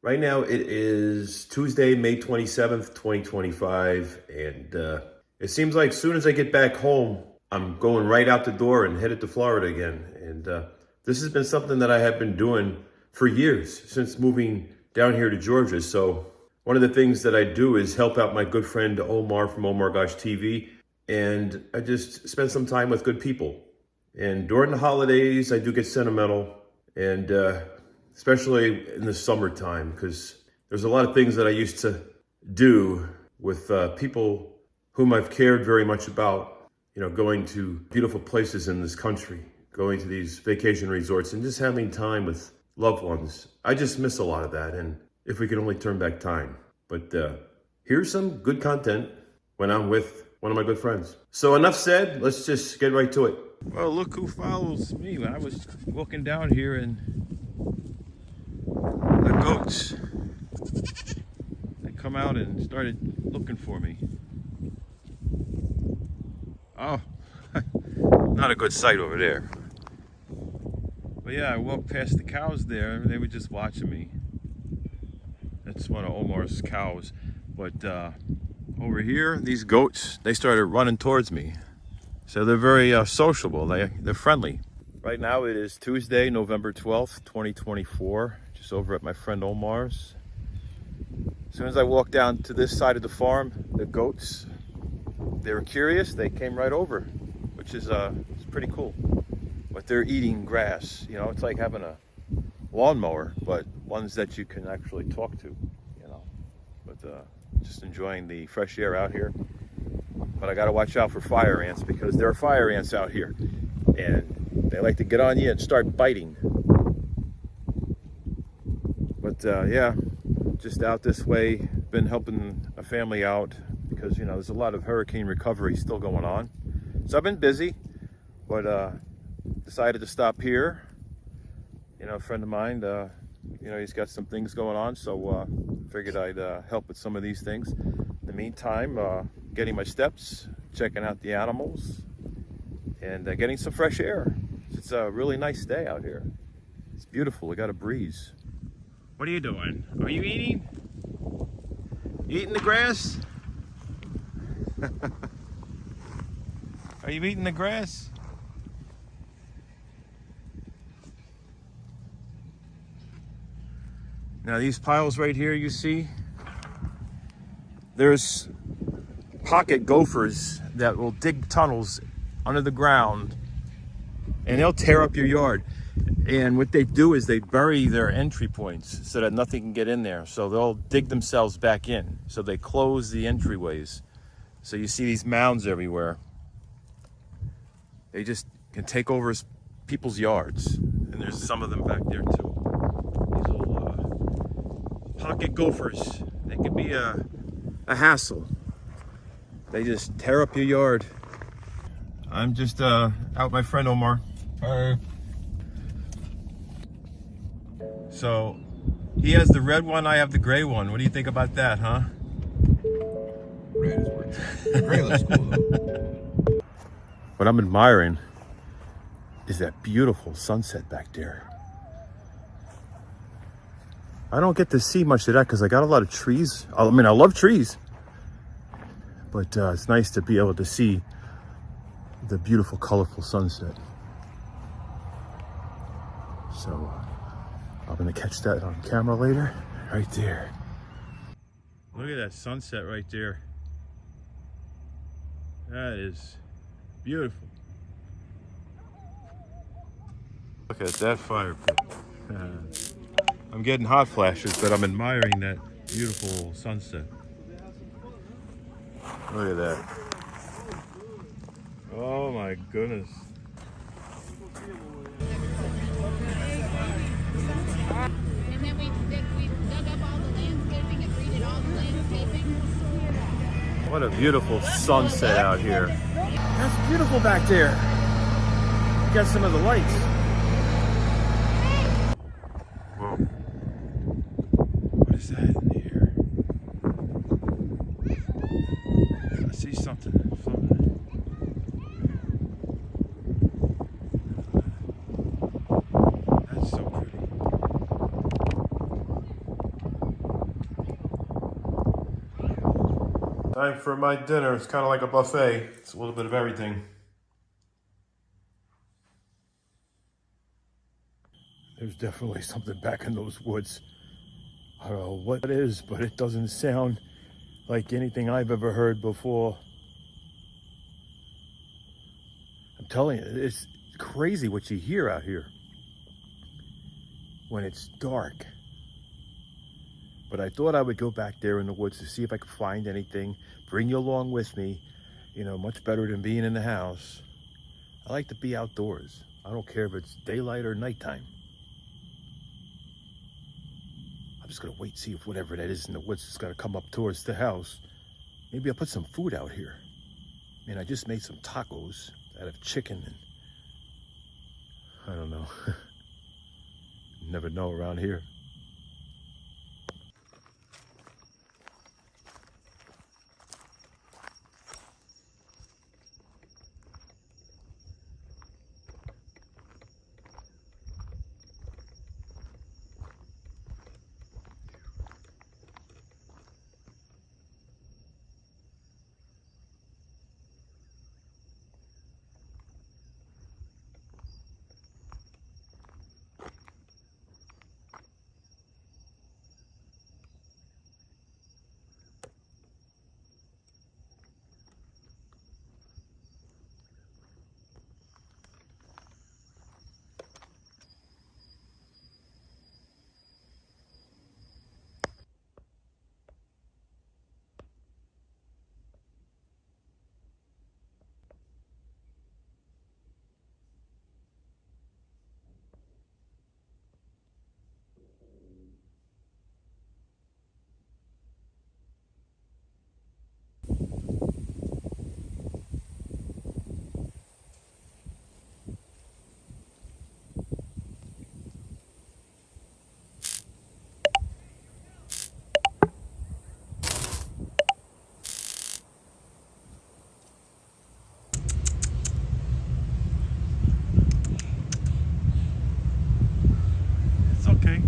Right now it is Tuesday, May 27th, 2025, and it seems like as soon as I get back home, I'm going right out the door and headed to Florida again. And this has been something that I have been doing for years, since moving down here to Georgia. So one of the things that I do is help out my good friend Omar from OmarGoshTV, and I just spend some time with good people. And during the holidays, I do get sentimental, and especially in the summertime, because there's a lot of things that I used to do with people whom I've cared very much about, going to beautiful places in this country, going to these vacation resorts and just having time with loved ones. I just miss a lot of that, and if we could only turn back time. But here's some good content when I'm with one of my good friends. So enough said, let's just get right to it. Well, look who follows me. When I was walking down here, and the goats, they come out and started looking for me. Oh, not a good sight over there. But yeah, I walked past the cows there, and they were just watching me. That's one of Omar's cows. But over here, these goats, they started running towards me. So they're very sociable, they're friendly. Right now it is Tuesday, November 12th, 2024, just over at my friend Omar's. As soon as I walked down to this side of the farm, the goats, they were curious, they came right over, which is it's pretty cool. But they're eating grass, it's like having a lawnmower, but ones that you can actually talk to, But just enjoying the fresh air out here. But I gotta watch out for fire ants, because there are fire ants out here, and they like to get on you and start biting. But yeah, just out this way, been helping a family out, because there's a lot of hurricane recovery still going on. So I've been busy, but decided to stop here. A friend of mine, he's got some things going on, so figured I'd help with some of these things. In the meantime, getting my steps, checking out the animals, and getting some fresh air. It's a really nice day out here. It's beautiful. We got a breeze. What are you doing? Are you eating? Eating the grass? Are you eating the grass? Now these piles right here you see, there's pocket gophers that will dig tunnels under the ground, and they'll tear up your yard. And what they do is they bury their entry points so that nothing can get in there. So they'll dig themselves back in. So they close the entryways. So you see these mounds everywhere. They just can take over people's yards. And there's some of them back there too. These little pocket gophers. They can be a hassle. They just tear up your yard. I'm just out with my friend Omar. Hi. So he has the red one, I have the gray one. What do you think about that, huh? Red is worth. Gray looks cool though. What I'm admiring is that beautiful sunset back there. I don't get to see much of that because I got a lot of trees. I mean, I love trees, but it's nice to be able to see the beautiful, colorful sunset. So I'm gonna catch that on camera later, right there. Look at that sunset right there. That is beautiful. Look at that fire pit. I'm getting hot flashes, but I'm admiring that beautiful sunset. Look at that. Oh my goodness. And then we dug up all the landscaping and redid all the landscaping. What a beautiful sunset out here. That's beautiful back there. You got some of the lights. Whoa. What is that in here? I see something floating. That's so pretty. Time for my dinner. It's kind of like a buffet. It's a little bit of everything. There's definitely something back in those woods. I don't know what it is, but it doesn't sound like anything I've ever heard before. I'm telling you, it's crazy what you hear out here when it's dark. But I thought I would go back there in the woods to see if I could find anything, bring you along with me, you know, much better than being in the house. I like to be outdoors. I don't care if it's daylight or nighttime. I'm just gonna wait and see if whatever that is in the woods is gonna come up towards the house. Maybe I'll put some food out here. Man, I just made some tacos out of chicken and I don't know. Never know around here. It's okay.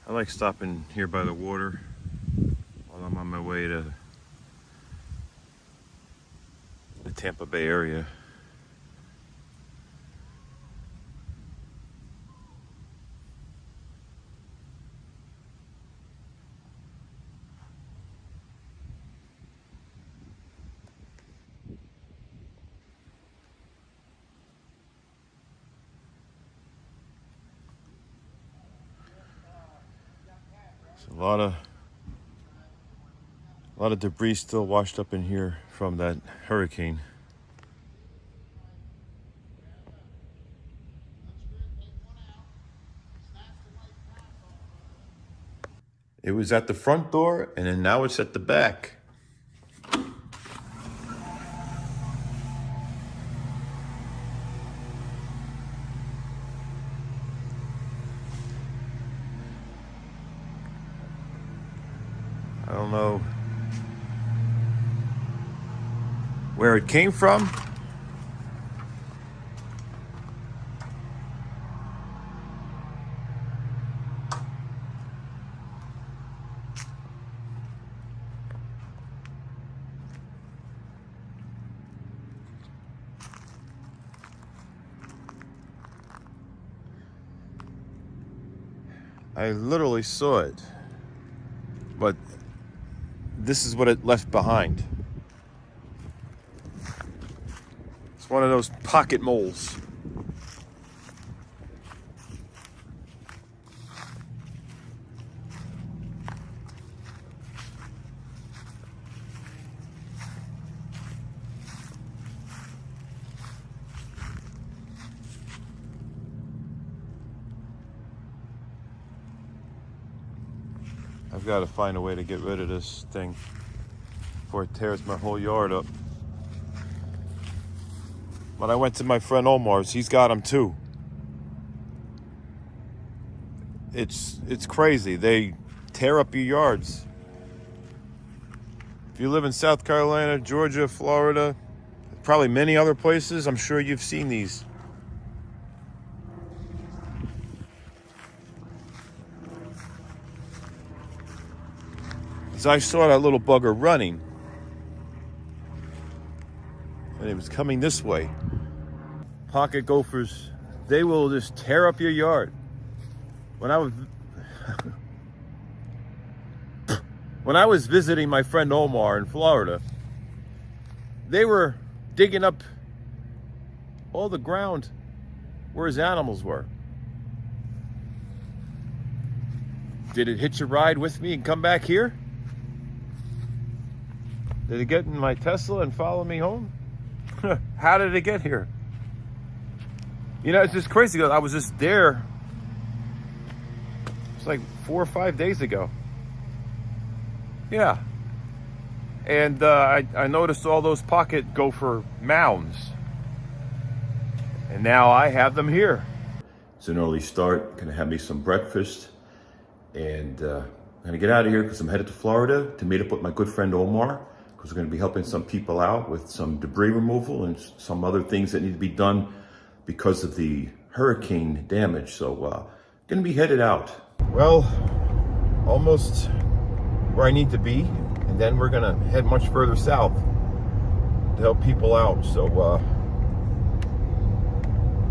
I like stopping here by the water while I'm on my way to the Tampa Bay area. A lot of debris still washed up in here from that hurricane. It was at the front door and then now it's at the back. I don't know where it came from. I literally saw it, but this is what it left behind. It's one of those pocket moles. I've got to find a way to get rid of this thing before it tears my whole yard up. When I went to my friend Omar's, he's got them too. It's crazy. They tear up your yards. If you live in South Carolina, Georgia, Florida, probably many other places, I'm sure you've seen these. As I saw that little bugger running, and it was coming this way. Pocket gophers, they will just tear up your yard. When I was visiting my friend Omar in Florida, they were digging up all the ground where his animals were. Did it hitch a ride with me and come back here? Did it get in my Tesla and follow me home? How did it get here? You know, it's just crazy. I was just there. It's like 4 or 5 days ago. Yeah. And I noticed all those pocket gopher mounds. And now I have them here. It's an early start. Gonna have me some breakfast. And I'm gonna get out of here because I'm headed to Florida to meet up with my good friend Omar. Because we're gonna be helping some people out with some debris removal and some other things that need to be done because of the hurricane damage. So gonna be headed out. Well, almost where I need to be. And then we're gonna head much further south to help people out. So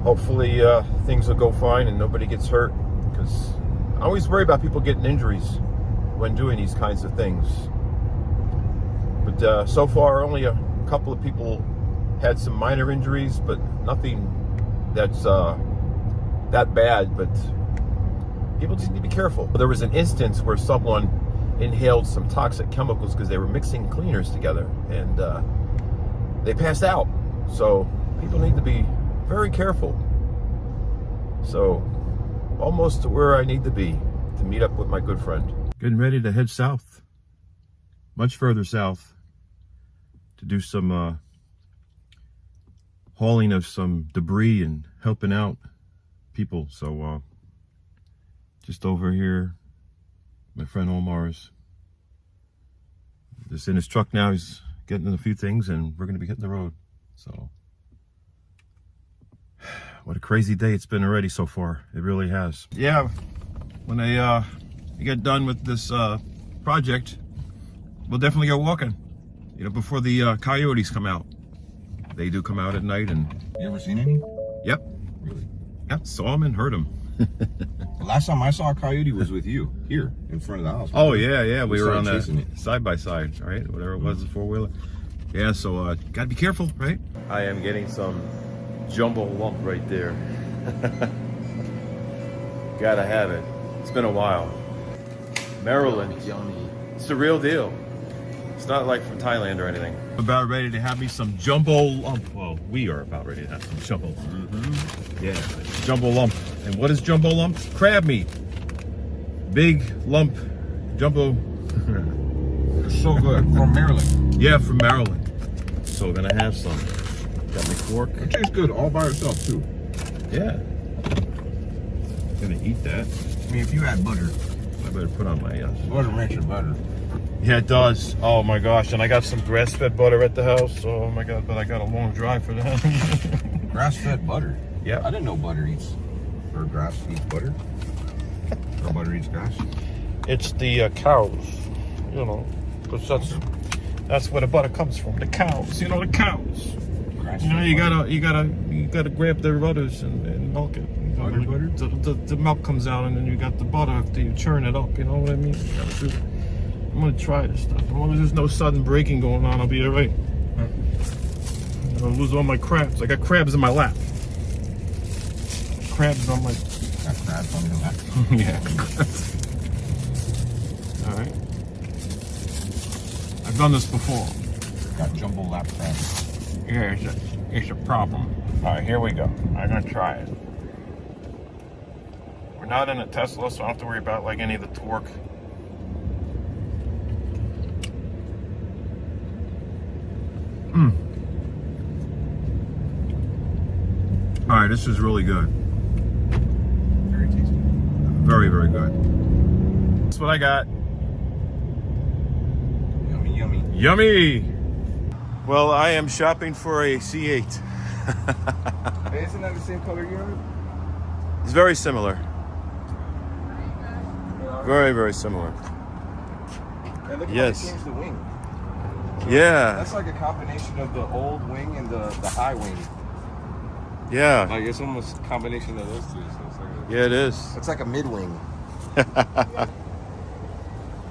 hopefully things will go fine and nobody gets hurt, because I always worry about people getting injuries when doing these kinds of things. But so far only a couple of people had some minor injuries, but nothing that's that bad. But people just need to be careful. There was an instance where someone inhaled some toxic chemicals because they were mixing cleaners together, and they passed out. So people need to be very careful. So almost to where I need to be to meet up with my good friend. Getting ready to head south, much further south, to do some hauling of some debris and helping out people. So just over here, my friend Omar's just in his truck now. He's getting a few things and we're going to be hitting the road. So what a crazy day it's been already so far. It really has. Yeah, when I get done with this project, we'll definitely go walking, you know, before the coyotes come out. They do come out at night. And You ever seen any? yep, Really? yep, saw them and heard them. The last time I saw a coyote was with you, here, in front of the house. Oh yeah, we were started on chasing that it. side by side, right? Whatever it was, the four-wheeler. Yeah, so gotta be careful, right? I am getting some jumbo lump right there. Gotta have it. It's been a while. Maryland, it's the real deal. It's not like from Thailand or anything. I'm about ready to have me some jumbo lump. Well, we are about ready to have some jumbo lump. Yeah, jumbo lump. And what is jumbo lump? Crab meat. Big lump, jumbo. It's so good. From Maryland. Yeah, from Maryland. So we're gonna have some. Got my fork. It tastes good all by itself, too. Yeah. Gonna eat that. I mean, if you add butter. I better put on my Butter makes it better. Yeah, it does. Oh my gosh, and I got some grass-fed butter at the house. Oh my god, but I got a long drive for that. Grass-fed butter? Yeah. I didn't know butter eats, or grass eats butter. Or butter eats grass. It's the cows, you know, because that's where the butter comes from. The cows, you know, the cows. You know, you gotta grab their udders and milk it. Udder butter? The milk comes out, and then you got the butter after you churn it up. You know what I mean? I'm gonna try this stuff. As long as there's no sudden braking going on, I'll be all right. I'm gonna lose all my crabs. I got crabs in my lap. Crabs on my. Got crabs on your lap. Yeah. All right. I've done this before. Got jumbo lap crabs. Yeah, it's a problem. All right, here we go. I'm gonna try it. We're not in a Tesla, so I don't have to worry about like any of the torque. All right, this is really good. Very tasty. Very, very good. That's what I got. Yummy, yummy. Yummy! Well, I am shopping for a C8. Hey, isn't that the same color you have? It's very similar. Very, very similar. And look at Yes. how they changed the wing. Yeah, That's like a combination of the old wing and the high wing. yeah, Like it's almost a combination of those two. So it's like yeah, it is. it's like a mid wing. I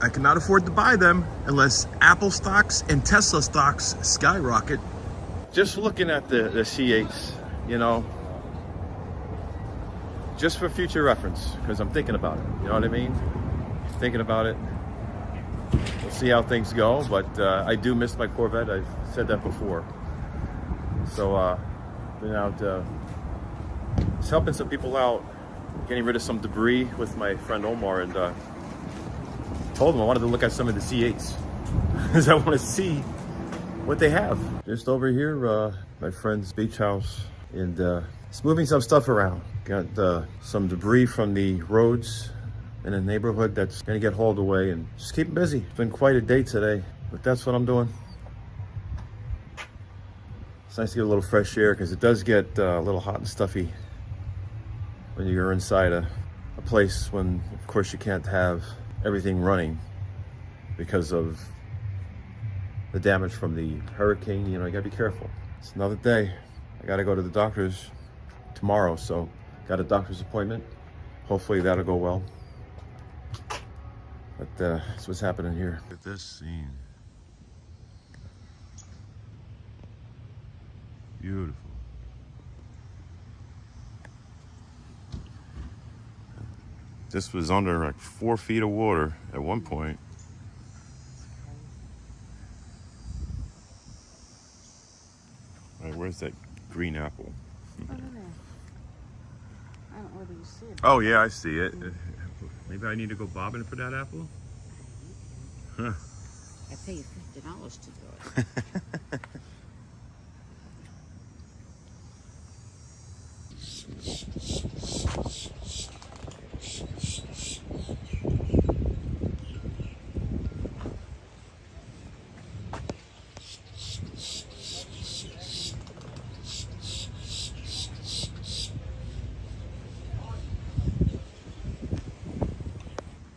cannot afford to buy them unless Apple stocks and Tesla stocks skyrocket. Just looking at the C8s, you know, just for future reference, because I'm thinking about it. You know what I mean? Thinking about it. We'll see how things go, but I do miss my Corvette. I've said that before. So, been out just helping some people out, getting rid of some debris with my friend Omar, and told him I wanted to look at some of the C8s because I want to see what they have. Just over here, my friend's beach house, and it's moving some stuff around. Got some debris from the roads in a neighborhood that's gonna get hauled away, and just keep busy. It's been quite a day today, but that's what I'm doing. It's nice to get a little fresh air because it does get a little hot and stuffy when you're inside a place when, of course, you can't have everything running because of the damage from the hurricane. You know, you gotta be careful. It's another day. I gotta go to the doctor's tomorrow, so got a doctor's appointment. Hopefully that'll go well. But that's what's happening here. Look at this scene. Beautiful. This was under like 4 feet of water at one point. All right, where's that green apple? Over there. I don't know whether you see it. Oh yeah, I see it. Maybe I need to go bobbing for that apple? Huh. I pay you $50 to do it.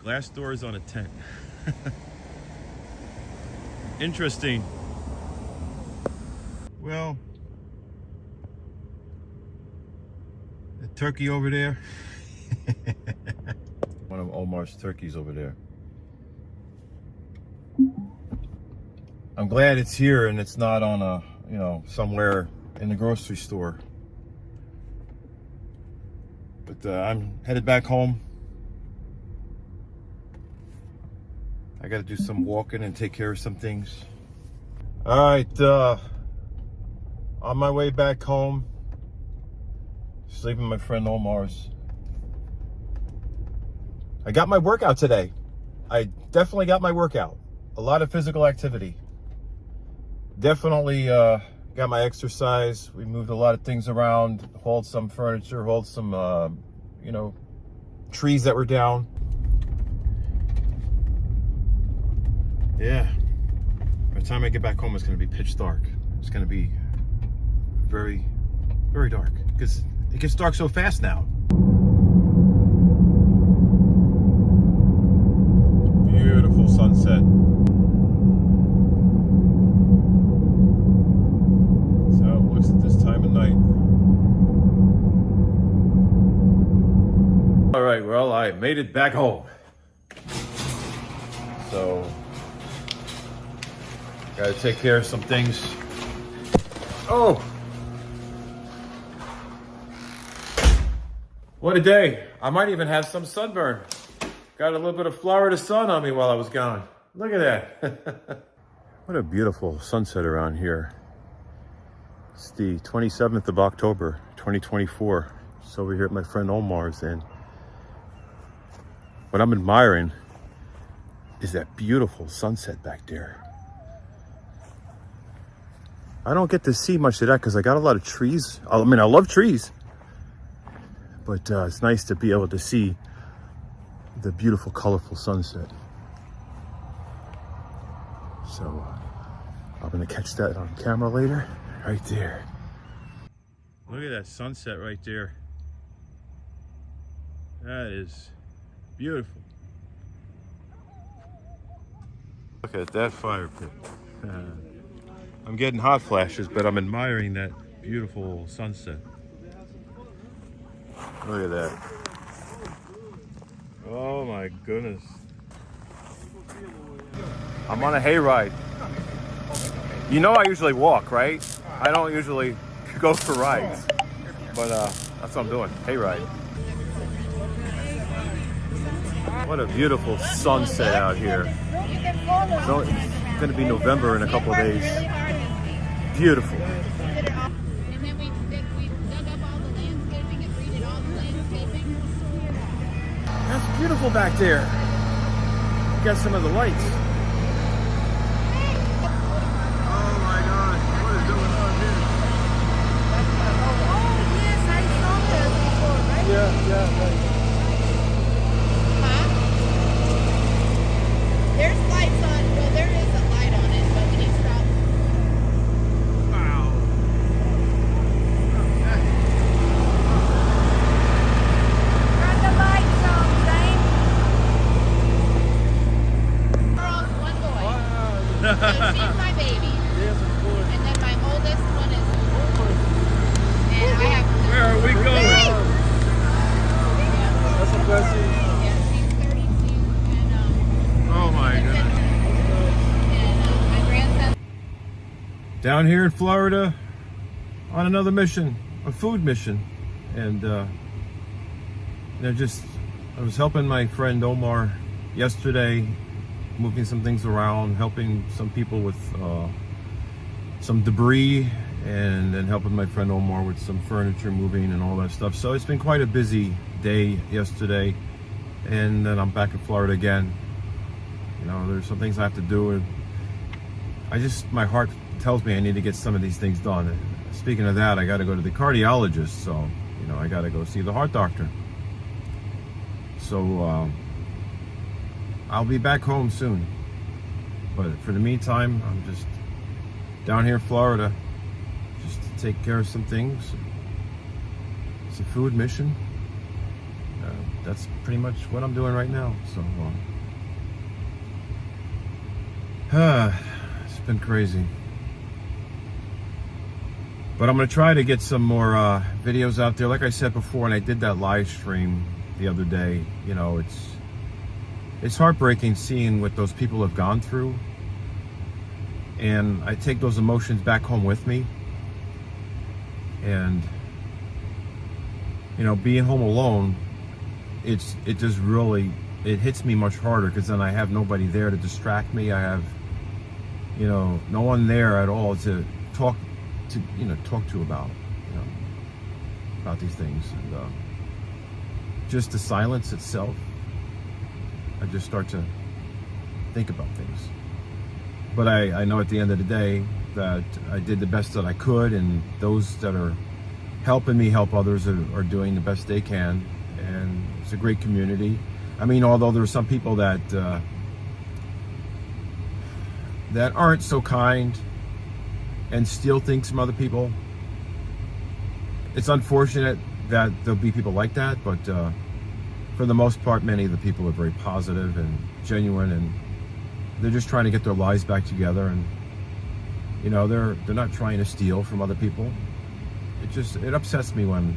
Glass doors on a tent. Interesting. Well, the turkey over there. One of Omar's turkeys over there. I'm glad it's here and it's not on a, you know, somewhere in the grocery store. But I'm headed back home. I gotta do some walking and take care of some things. All right, on my way back home, just leaving my friend Omar's. I got my workout today. I definitely got my workout. A lot of physical activity. Definitely got my exercise. We moved a lot of things around, hauled some furniture, hauled some, you know, trees that were down. Yeah, by the time I get back home, it's going to be pitch dark. It's going to be very, very dark because it gets dark so fast now. Beautiful sunset. That's how it looks at this time of night. All right, well, I made it back home. So gotta take care of some things. Oh! What a day. I might even have some sunburn. Got a little bit of Florida sun on me while I was gone. Look at that. What a beautiful sunset around here. It's the 27th of October, 2024. It's over here at my friend Omar's, and what I'm admiring is that beautiful sunset back there. I don't get to see much of that because I got a lot of trees. I mean, I love trees, But it's nice to be able to see the beautiful, colorful sunset. So I'm gonna catch that on camera later, right there. Look at that sunset right there. That is beautiful. Look at that fire pit. I'm getting hot flashes, but I'm admiring that beautiful sunset. Look at that. Oh my goodness. I'm on a hayride. You know I usually walk, right? I don't usually go for rides. But that's what I'm doing, hayride. What a beautiful sunset out here. So it's going to be November in a couple of days. Beautiful. And then we dug up all the landscaping and redid all the landscaping. That's beautiful back there. Got some of the lights. Oh my God, what is going on here? Oh, yes, I saw that before, right? Yeah, right. Huh? There's lights on. Well, there is a light on it, but when you stop. Wow. Turn the lights on, Zane. Girls, one boy. So she's my baby. Yes, of course. And then my oldest one is. And I have. Where are we going? That's a blessing. Yeah, she's 32. And, Oh my goodness. and my grandson. Down here in Florida on another mission, a food mission. And I was helping my friend Omar yesterday, moving some things around, helping some people with some debris, and then helping my friend Omar with some furniture moving and all that stuff. So it's been quite a busy day yesterday, and then I'm back in Florida again. You know, there's some things I have to do, and my heart tells me I need to get some of these things done. And speaking of that, I got to go to the cardiologist, so you know I got to go see the heart doctor. So I'll be back home soon, but for the meantime, I'm just down here in Florida, just to take care of some things. It's a food mission. That's pretty much what I'm doing right now. So it's been crazy. But I'm going to try to get some more videos out there. Like I said before, when I did that live stream the other day, you know, it's heartbreaking seeing what those people have gone through. And I take those emotions back home with me. And, you know, being home alone, it just really, it hits me much harder, because then I have nobody there to distract me. I have, you know, no one there at all to talk to about, you know, about these things. And just the silence itself, I just start to think about things. But I know at the end of the day that I did the best that I could, and those that are helping me help others are doing the best they can. And it's a great community. I mean, although there are some people that aren't so kind and steal things from other people, it's unfortunate that there'll be people like that, but for the most part, many of the people are very positive and genuine, and they're just trying to get their lives back together. And you know, they're not trying to steal from other people. It upsets me when,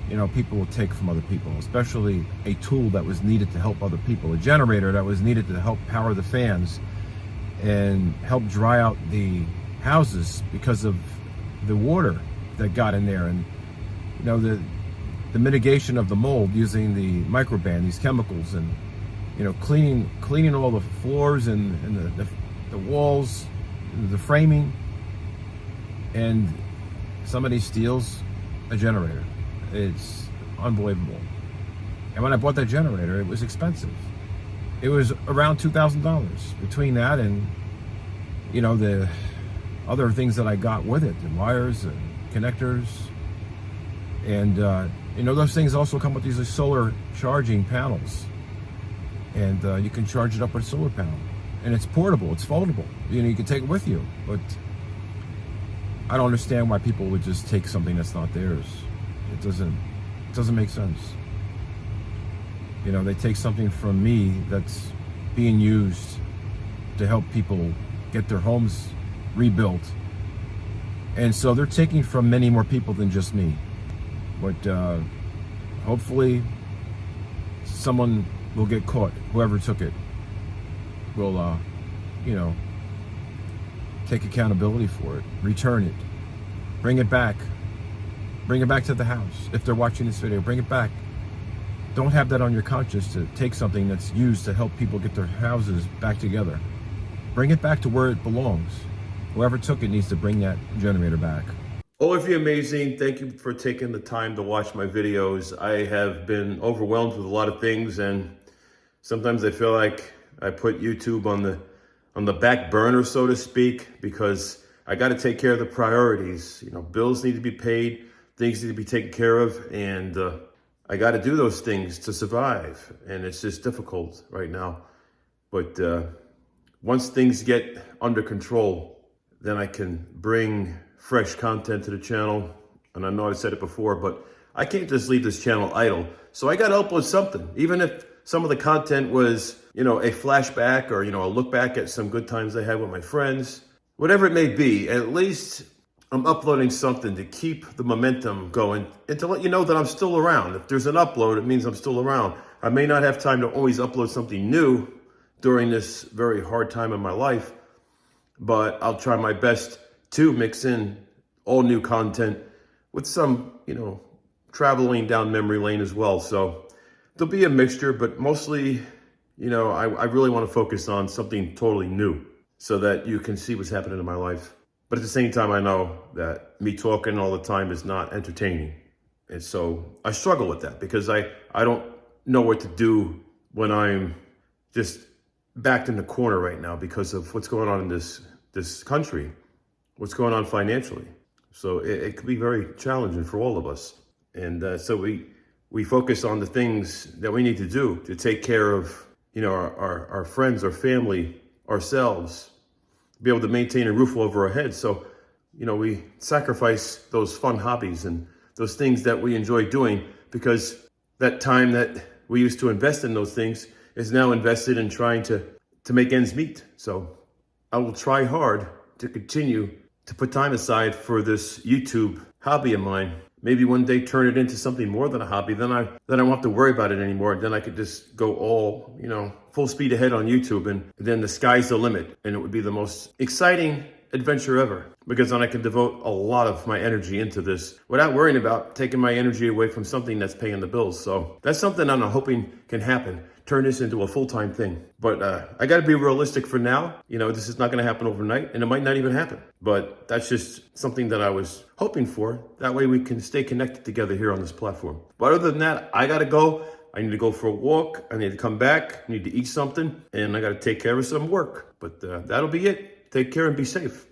you know, people will take from other people, especially a tool that was needed to help other people, a generator that was needed to help power the fans and help dry out the houses because of the water that got in there. And you know, the mitigation of the mold using the microban, these chemicals, and you know, cleaning all the floors and the walls, the framing, and somebody steals a generator. It's unbelievable. And when I bought that generator, it was expensive. It was around $2,000 between that and, you know, the other things that I got with it, the wires and connectors. And You know, those things also come with these solar charging panels. And you can charge it up with a solar panel. And it's portable, it's foldable. You know, you can take it with you. But I don't understand why people would just take something that's not theirs. It doesn't make sense. You know, they take something from me that's being used to help people get their homes rebuilt. And so they're taking from many more people than just me. But hopefully someone will get caught. Whoever took it will, you know, take accountability for it, return it, bring it back to the house. If they're watching this video, bring it back. Don't have that on your conscience to take something that's used to help people get their houses back together. Bring it back to where it belongs. Whoever took it needs to bring that generator back. OmarGoshTV amazing. Thank you for taking the time to watch my videos. I have been overwhelmed with a lot of things, and sometimes I feel like I put YouTube on the back burner, so to speak, because I got to take care of the priorities. You know, bills need to be paid, things need to be taken care of, and I got to do those things to survive. And it's just difficult right now. But once things get under control, then I can bring fresh content to the channel. And I know I've said it before, but I can't just leave this channel idle. So I got to upload something, even if some of the content was, you know, a flashback or, you know, a look back at some good times I had with my friends, whatever it may be. At least I'm uploading something to keep the momentum going and to let you know that I'm still around. If there's an upload, it means I'm still around. I may not have time to always upload something new during this very hard time in my life, but I'll try my best to mix in all new content with some, you know, traveling down memory lane as well. So there'll be a mixture, but mostly, you know, I really want to focus on something totally new so that you can see what's happening in my life. But at the same time, I know that me talking all the time is not entertaining. And so I struggle with that because I don't know what to do when I'm just backed in the corner right now because of what's going on in this country, what's going on financially. So it could be very challenging for all of us. And so we focus on the things that we need to do to take care of, you know, our friends, our family, ourselves, be able to maintain a roof over our heads. So, you know, we sacrifice those fun hobbies and those things that we enjoy doing because that time that we used to invest in those things is now invested in trying to make ends meet. So I will try hard to continue to put time aside for this YouTube hobby of mine. Maybe one day turn it into something more than a hobby. Then I won't have to worry about it anymore. Then I could just go all, you know, full speed ahead on YouTube, and then the sky's the limit. And it would be the most exciting adventure ever, because then I can devote a lot of my energy into this without worrying about taking my energy away from something that's paying the bills. So that's something I'm hoping can happen. Turn this into a full-time thing. But I got to be realistic for now. You know, this is not going to happen overnight, and it might not even happen. But that's just something that I was hoping for. That way we can stay connected together here on this platform. But other than that, I got to go. I need to go for a walk. I need to come back. I need to eat something. And I got to take care of some work. But that'll be it. Take care and be safe.